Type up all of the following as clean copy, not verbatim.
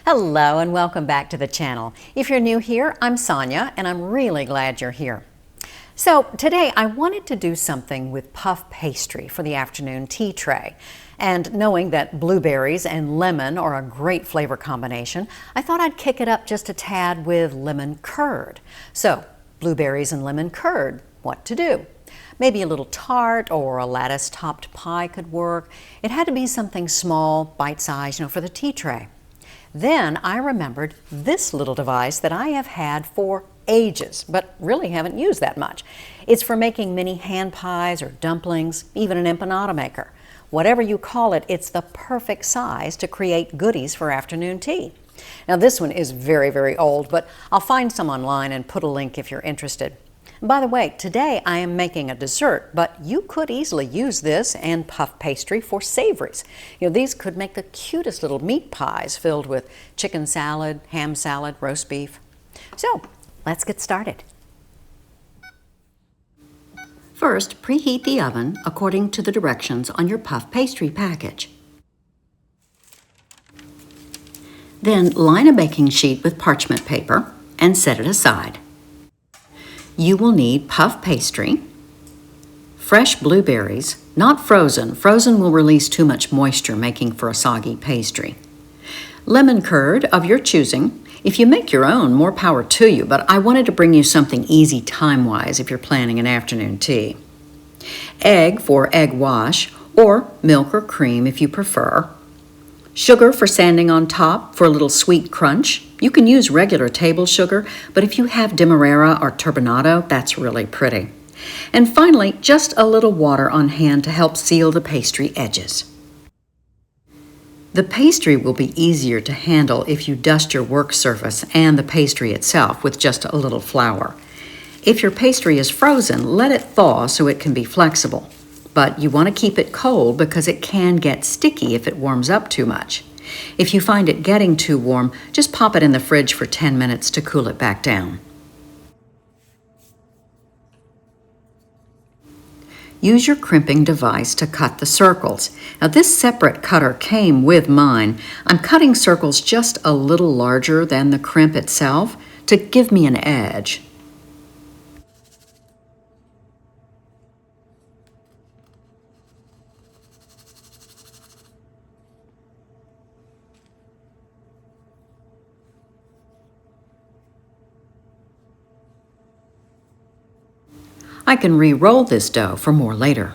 Hello and welcome back to the channel. If you're new here, I'm Sonia and I'm really glad you're here. So today I wanted to do something with puff pastry for the afternoon tea tray. And knowing that blueberries and lemon are a great flavor combination, I thought I'd kick it up just a tad with lemon curd. So blueberries and lemon curd, what to do? Maybe a little tart or a lattice-topped pie could work. It had to be something small, bite-sized, for the tea tray. Then I remembered this little device that I have had for ages, but really haven't used that much. It's for making mini hand pies or dumplings, even an empanada maker. Whatever you call it, it's the perfect size to create goodies for afternoon tea. Now this one is very, very old, but I'll find some online and put a link if you're interested. And by the way, today I am making a dessert, but you could easily use this and puff pastry for savories. These could make the cutest little meat pies filled with chicken salad, ham salad, roast beef. So let's get started. First, preheat the oven according to the directions on your puff pastry package. Then line a baking sheet with parchment paper and set it aside. You will need puff pastry, fresh blueberries, not frozen. Frozen will release too much moisture, making for a soggy pastry. Lemon curd of your choosing. If you make your own, more power to you, but I wanted to bring you something easy time-wise if you're planning an afternoon tea. Egg for egg wash, or milk or cream if you prefer. Sugar for sanding on top for a little sweet crunch. You can use regular table sugar, but if you have Demerara or Turbinado, that's really pretty. And finally, just a little water on hand to help seal the pastry edges. The pastry will be easier to handle if you dust your work surface and the pastry itself with just a little flour. If your pastry is frozen, let it thaw so it can be flexible. But you want to keep it cold because it can get sticky if it warms up too much. If you find it getting too warm, just pop it in the fridge for 10 minutes to cool it back down. Use your crimping device to cut the circles. Now this separate cutter came with mine. I'm cutting circles just a little larger than the crimp itself to give me an edge. I can re-roll this dough for more later.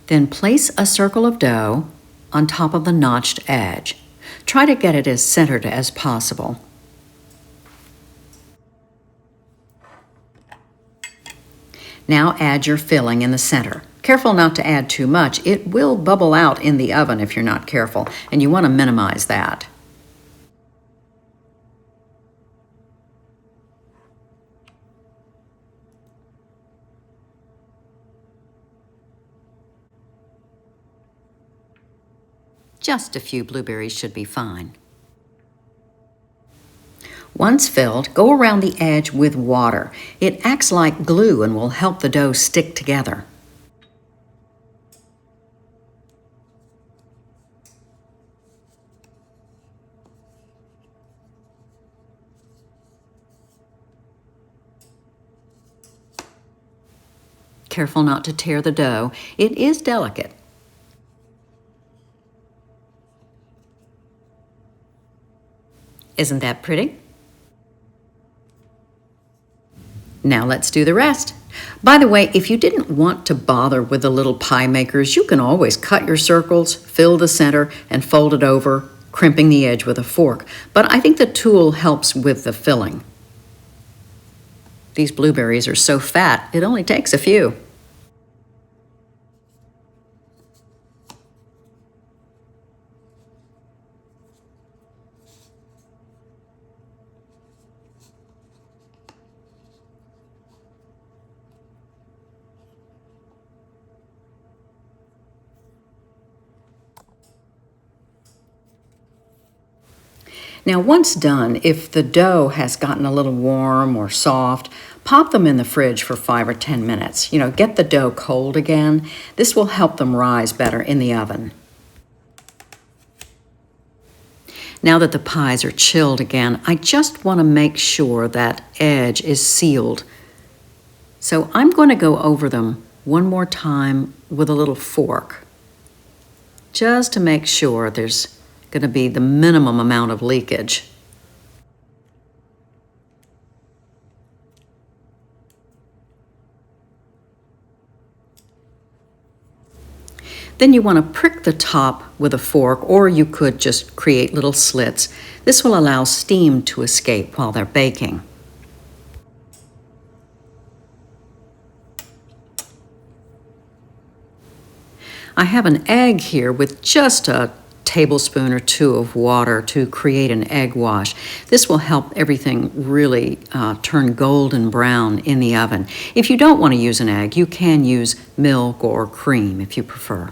Then place a circle of dough on top of the notched edge. Try to get it as centered as possible. Now add your filling in the center. Careful not to add too much. It will bubble out in the oven if you're not careful, and you want to minimize that. Just a few blueberries should be fine. Once filled, go around the edge with water. It acts like glue and will help the dough stick together. Careful not to tear the dough. It is delicate. Isn't that pretty? Now let's do the rest. By the way, if you didn't want to bother with the little pie makers, you can always cut your circles, fill the center, and fold it over, crimping the edge with a fork. But I think the tool helps with the filling. These blueberries are so fat, it only takes a few. Now once done, if the dough has gotten a little warm or soft, pop them in the fridge for 5 or 10 minutes. Get the dough cold again. This will help them rise better in the oven. Now that the pies are chilled again, I just want to make sure that edge is sealed. So I'm going to go over them one more time with a little fork, just to make sure there's going to be the minimum amount of leakage. Then you want to prick the top with a fork, or you could just create little slits. This will allow steam to escape while they're baking. I have an egg here with just a tablespoon or two of water to create an egg wash. This will help everything really turn golden brown in the oven. If you don't want to use an egg, you can use milk or cream if you prefer.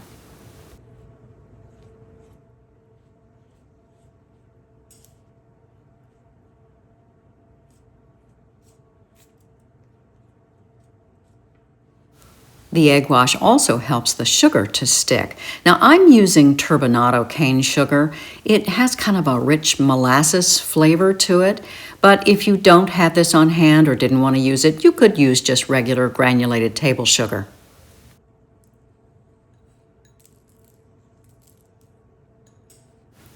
The egg wash also helps the sugar to stick. Now I'm using Turbinado cane sugar. It has kind of a rich molasses flavor to it, but if you don't have this on hand or didn't want to use it, you could use just regular granulated table sugar.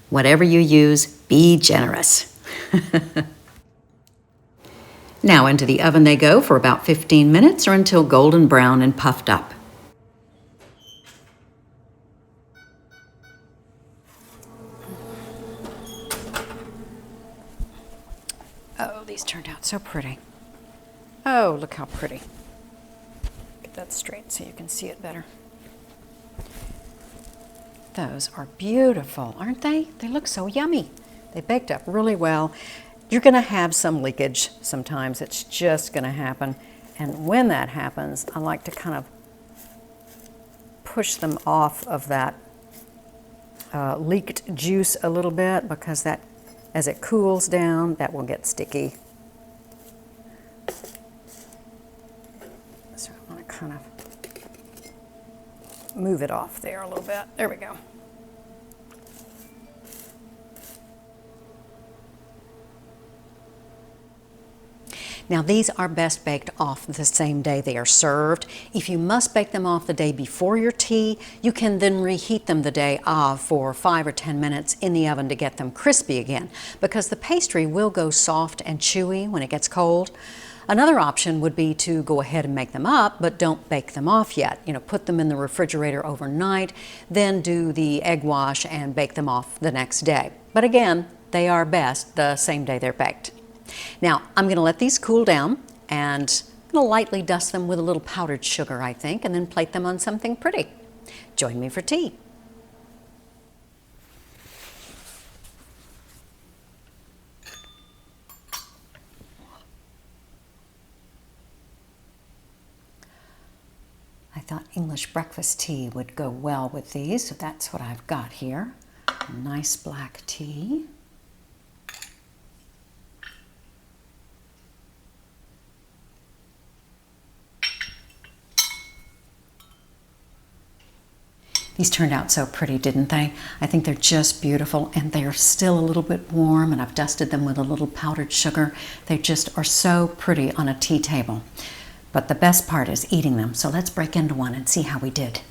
Whatever you use, be generous. Now into the oven they go for about 15 minutes or until golden brown and puffed up. Oh, these turned out so pretty. Oh, look how pretty. Get that straight so you can see it better. Those are beautiful, aren't they? They look so yummy. They baked up really well. You're going to have some leakage sometimes. It's just going to happen. And when that happens, I like to kind of push them off of that leaked juice a little bit, because that, as it cools down, that will get sticky. So I want to kind of move it off there a little bit. There we go. Now these are best baked off the same day they are served. If you must bake them off the day before your tea, you can then reheat them the day of for 5 or 10 minutes in the oven to get them crispy again, because the pastry will go soft and chewy when it gets cold. Another option would be to go ahead and make them up, but don't bake them off yet. You know, put them in the refrigerator overnight, then do the egg wash and bake them off the next day. But again, they are best the same day they're baked. Now, I'm going to let these cool down, and I'm going to lightly dust them with a little powdered sugar, I think, and then plate them on something pretty. Join me for tea. I thought English breakfast tea would go well with these, so that's what I've got here. Nice black tea. These turned out so pretty, didn't they? I think they're just beautiful, and they're still a little bit warm, and I've dusted them with a little powdered sugar. They just are so pretty on a tea table. But the best part is eating them, so let's break into one and see how we did.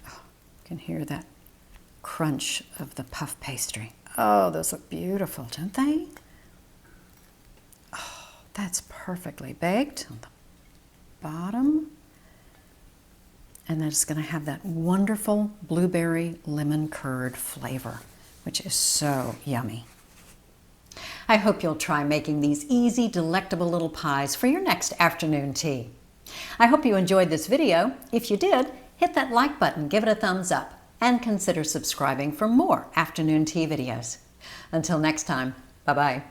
Oh, you can hear that crunch of the puff pastry. Oh, those look beautiful, don't they? Oh, that's perfectly baked on the bottom. And then it's going to have that wonderful blueberry lemon curd flavor, which is so yummy. I hope you'll try making these easy, delectable little pies for your next afternoon tea. I hope you enjoyed this video. If you did, hit that like button, give it a thumbs up, and consider subscribing for more afternoon tea videos. Until next time, bye-bye.